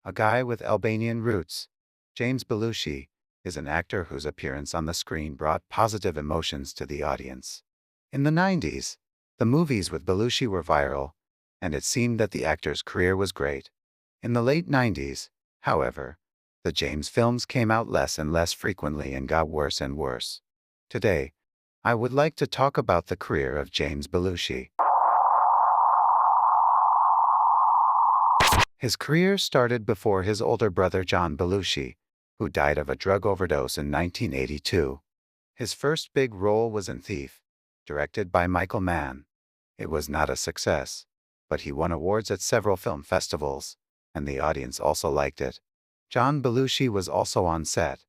A guy with Albanian roots, James Belushi, is an actor whose appearance on the screen brought positive emotions to the audience. In the 90s, the movies with Belushi were viral, and it seemed that the actor's career was great. In the late 90s, however, the James films came out less and less frequently and got worse and worse. Today, I would like to talk about the career of James Belushi. His career started before his older brother John Belushi, who died of a drug overdose in 1982. His first big role was in Thief, directed by Michael Mann. It was not a success, but he won awards at several film festivals, and the audience also liked it. John Belushi was also on set,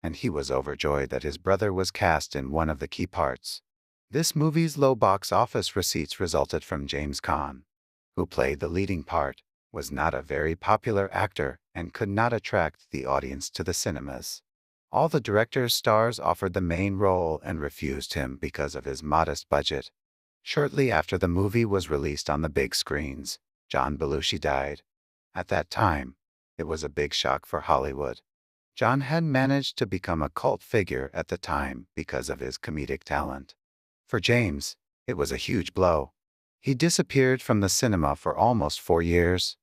and he was overjoyed that his brother was cast in one of the key parts. This movie's low box office receipts resulted from James Caan, who played the leading part, was not a very popular actor and could not attract the audience to the cinemas. All the director's stars offered the main role and refused him because of his modest budget. Shortly after the movie was released on the big screens, John Belushi died. At that time, it was a big shock for Hollywood. John had managed to become a cult figure at the time because of his comedic talent. For James, it was a huge blow. He disappeared from the cinema for almost 4 years.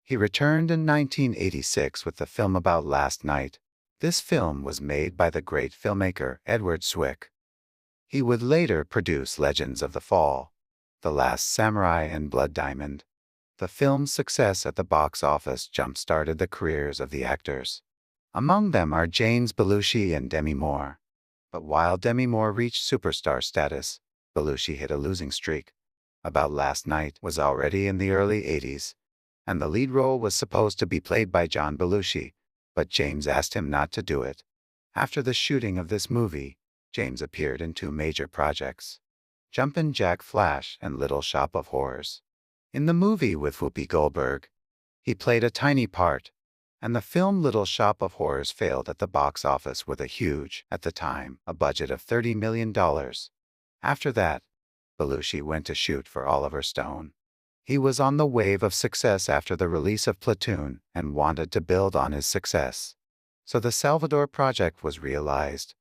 He returned in 1986 with the film about Last Night. This film was made by the great filmmaker Edward Zwick. He would later produce Legends of the Fall, The Last Samurai, and Blood Diamond. The film's success at the box office jump-started the careers of the actors. Among them are James Belushi and Demi Moore. But while Demi Moore reached superstar status, Belushi hit a losing streak. About Last Night was already in the early 80s, and the lead role was supposed to be played by John Belushi, but James asked him not to do it. After the shooting of this movie, James appeared in 2 major projects, Jumpin' Jack Flash and Little Shop of Horrors. In the movie with Whoopi Goldberg, he played a tiny part, and the film Little Shop of Horrors failed at the box office with a huge, at the time, a budget of $30 million. After that, Belushi went to shoot for Oliver Stone. He was on the wave of success after the release of Platoon and wanted to build on his success. So the Salvador project was realized,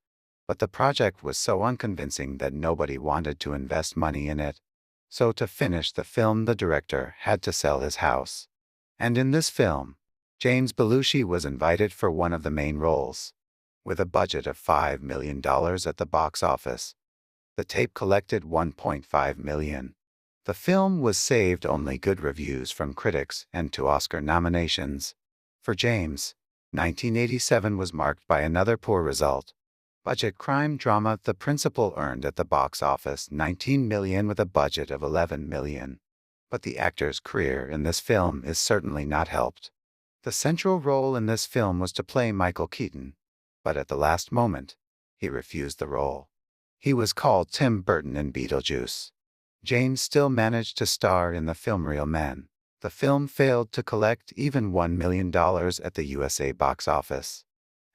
but the project was so unconvincing that nobody wanted to invest money in it. So to finish the film, the director had to sell his house. And in this film, James Belushi was invited for one of the main roles. With a budget of $5 million at the box office, the tape collected $1.5 million. The film was saved only good reviews from critics and 2 Oscar nominations. For James, 1987 was marked by another poor result. Budget crime drama The Principal earned at the box office $19 million with a budget of $11 million. But the actor's career in this film is certainly not helped. The central role in this film was to play Michael Keaton, but at the last moment, he refused the role. He was called Tim Burton in Beetlejuice. James still managed to star in the film Real Men. The film failed to collect even $1 million at the USA box office.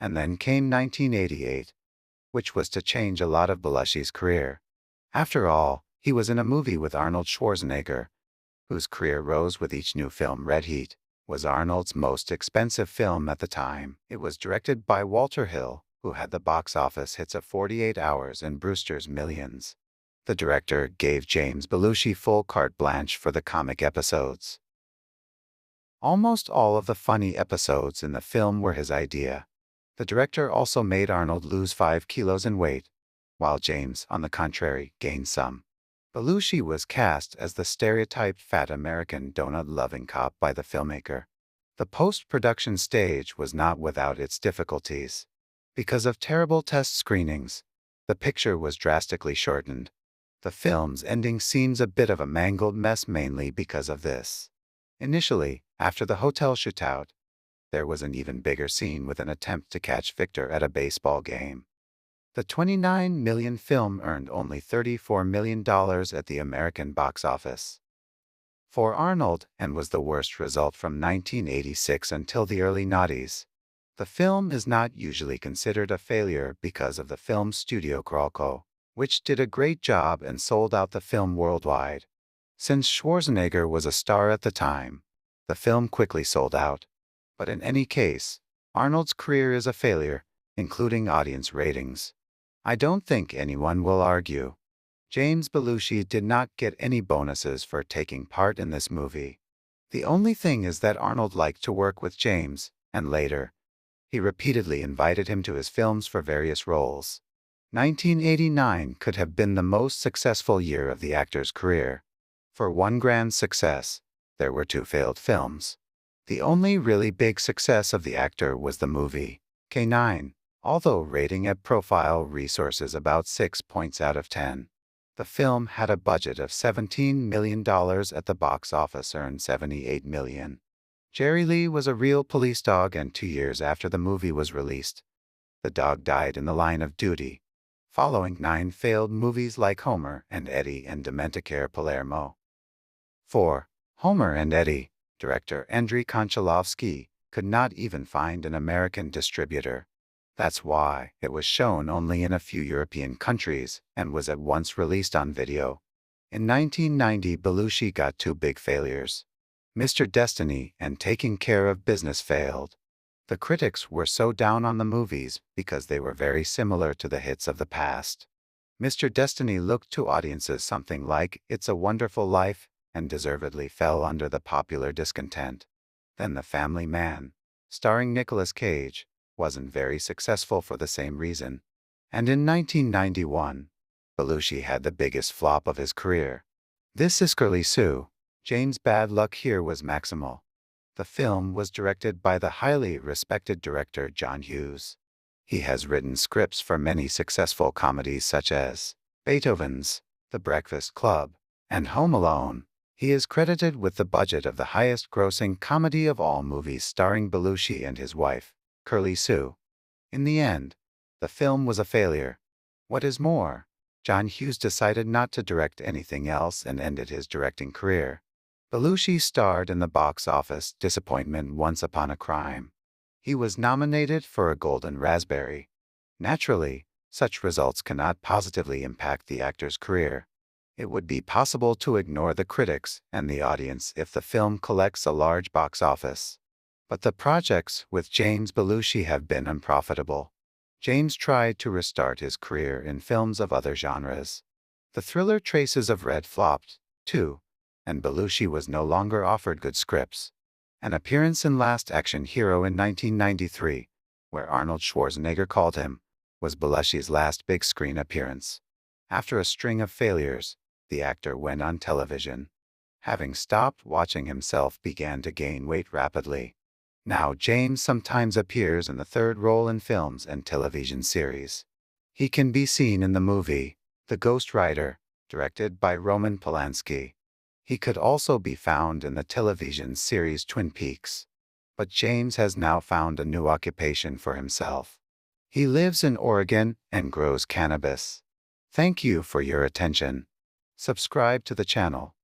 And then came 1988, which was to change a lot of Belushi's career. After all, he was in a movie with Arnold Schwarzenegger, whose career rose with each new film. Red Heat was Arnold's most expensive film at the time. It was directed by Walter Hill, who had the box office hits of 48 Hours and Brewster's Millions. The director gave James Belushi full carte blanche for the comic episodes. Almost all of the funny episodes in the film were his idea. The director also made Arnold lose 5 kilos in weight, while James, on the contrary, gained some. Belushi was cast as the stereotyped fat American donut-loving cop by the filmmaker. The post-production stage was not without its difficulties. Because of terrible test screenings, the picture was drastically shortened. The film's ending seems a bit of a mangled mess mainly because of this. Initially, after the hotel shootout, there was an even bigger scene with an attempt to catch Victor at a baseball game. The $29 million film earned only $34 million at the American box office for Arnold and was the worst result from 1986 until the early noughties. The film is not usually considered a failure because of the film studio Kralko, which did a great job and sold out the film worldwide. Since Schwarzenegger was a star at the time, the film quickly sold out. But in any case, Arnold's career is a failure, including audience ratings. I don't think anyone will argue. James Belushi did not get any bonuses for taking part in this movie. The only thing is that Arnold liked to work with James, and later, he repeatedly invited him to his films for various roles. 1989 could have been the most successful year of the actor's career. For one grand success, there were two failed films. The only really big success of the actor was the movie K9, although rating at Profile Resources about 6 points out of 10. The film had a budget of $17 million at the box office, earned $78 million. Jerry Lee was a real police dog, and 2 years after the movie was released, the dog died in the line of duty, following 9 failed movies like Homer and Eddie and Dementicare Palermo. 4. Homer and Eddie, director Andrei Konchalovsky, could not even find an American distributor. That's why it was shown only in a few European countries and was at once released on video. In 1990, Belushi got 2 big failures. Mr. Destiny and Taking Care of Business failed. The critics were so down on the movies because they were very similar to the hits of the past. Mr. Destiny looked to audiences something like It's a Wonderful Life and deservedly fell under the popular discontent. Then The Family Man, starring Nicolas Cage, wasn't very successful for the same reason. And in 1991, Belushi had the biggest flop of his career. This is Curly Sue. Jane's bad luck here was maximal. The film was directed by the highly respected director John Hughes. He has written scripts for many successful comedies such as Beethoven's The Breakfast Club and Home Alone. He is credited with the budget of the highest-grossing comedy of all movies starring Belushi and his wife, Curly Sue. In the end, the film was a failure. What is more, John Hughes decided not to direct anything else and ended his directing career. Belushi starred in the box office disappointment Once Upon a Crime. He was nominated for a Golden Raspberry. Naturally, such results cannot positively impact the actor's career. It would be possible to ignore the critics and the audience if the film collects a large box office. But the projects with James Belushi have been unprofitable. James tried to restart his career in films of other genres. The thriller Traces of Red flopped, too, and Belushi was no longer offered good scripts. An appearance in Last Action Hero in 1993, where Arnold Schwarzenegger called him, was Belushi's last big screen appearance. After a string of failures, the actor went on television. Having stopped watching himself, began to gain weight rapidly. Now James sometimes appears in the third role in films and television series. He can be seen in the movie The Ghost Rider, directed by Roman Polanski. He could also be found in the television series Twin Peaks. But James has now found a new occupation for himself. He lives in Oregon and grows cannabis. Thank you for your attention. Subscribe to the channel.